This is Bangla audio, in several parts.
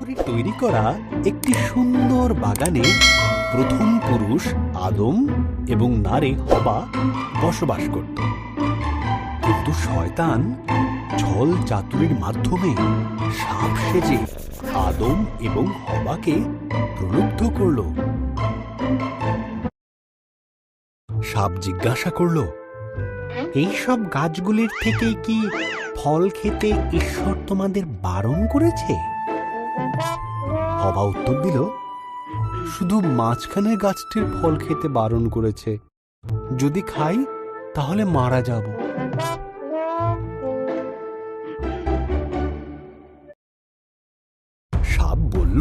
তৈরি করা একটি সুন্দর বাগানে প্রথম পুরুষ আদম এবং নারী হবা বসবাস করত। কিন্তু শয়তান ছল চাতুরির মাধ্যমে সাপ সেজে আদম এবং হবাকে প্রলুব্ধ করল। সাপ জিজ্ঞাসা করল, এইসব গাছগুলির থেকে কি ফল খেতে ঈশ্বর তোমাদের বারণ করেছে? হবা উত্তর দিল, শুধু মাঝখানের গাছটির ফল খেতে বারণ করেছে। যদি খাই তাহলে মারা যাব। সাপ বলল,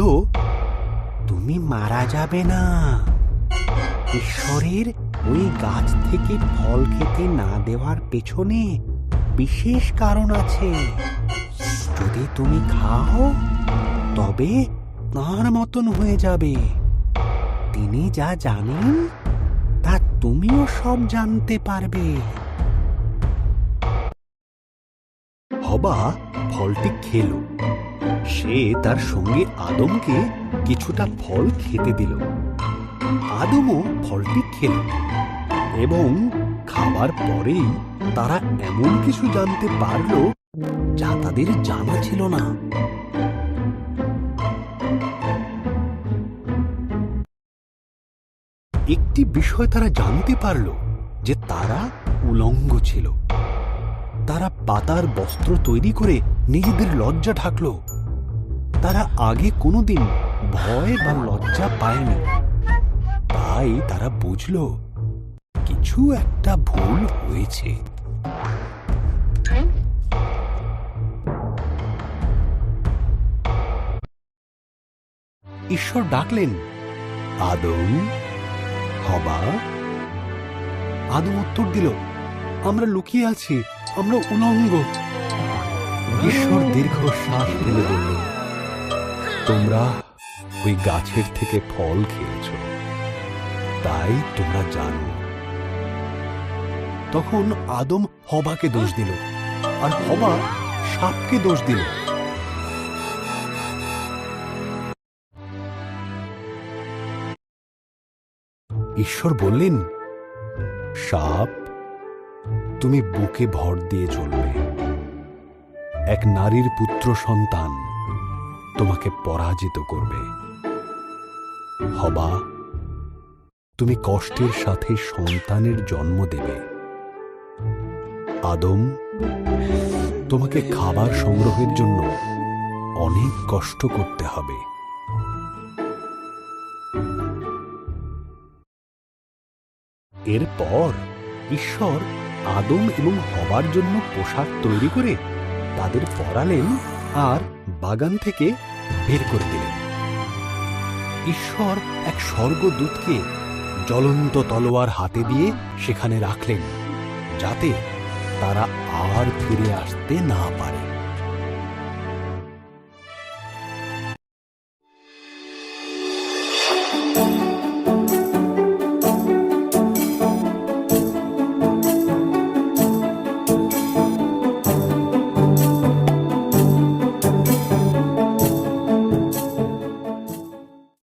তুমি মারা যাবে না। ঈশ্বরের ওই গাছ থেকে ফল খেতে না দেওয়ার পেছনে বিশেষ কারণ আছে। যদি তুমি খাও তবে তাঁর মতন হয়ে যাবে। তিনি যা জানেন তা তুমিও সব জানতে পারবে। হবা ফলটি খেল। সে তার সঙ্গে আদমকে কিছুটা ফল খেতে দিল। আদমও ফলটি খেল এবং খাবার পরেই তারা এমন কিছু জানতে পারল যা তাদের জানা ছিল না। একটি বিষয় তারা জানতে পারল যে তারা উলঙ্গ ছিল। তারা পাতার বস্ত্র তৈরি করে নিজেদের লজ্জা ঢাকল। তারা আগে কোনোদিন ভয় বা লজ্জা পায়নি। তাই তারা বুঝল কিছু একটা ভুল হয়েছে। ঈশ্বর ডাকলেন, আদম, হবা। আদম উত্তর দিল, আমরা লুকিয়ে আছি, আমরা উলঙ্গ। ঈশ্বর দীর্ঘশ্বাস ফেলে বললেন, তোমরা ওই গাছের থেকে ফল খেয়েছ, তাই তোমরা জানো। তখন আদম হবাকে দোষ দিল, আর হবা সাপকে দোষ দিল। ঈশ্বর বললেন, সাপ, তুমি বুকে ভর দিয়ে চলবে। এক নারীর পুত্র সন্তান তোমাকে পরাজিত করবে। হবা, তুমি কষ্টের সাথে সন্তানের জন্ম দেবে। আদম, তোমাকে খাবার সংগ্রহের জন্য অনেক কষ্ট করতে হবে। এরপর ঈশ্বর আদম এবং হবার জন্য পোশাক তৈরি করে তাদের পরালেন আর বাগান থেকে বের করে দিলেন। ঈশ্বর এক স্বর্গদূতকে জ্বলন্ত তলোয়ার হাতে দিয়ে সেখানে রাখলেন, যাতে তারা আর ফিরে আসতে না পারে।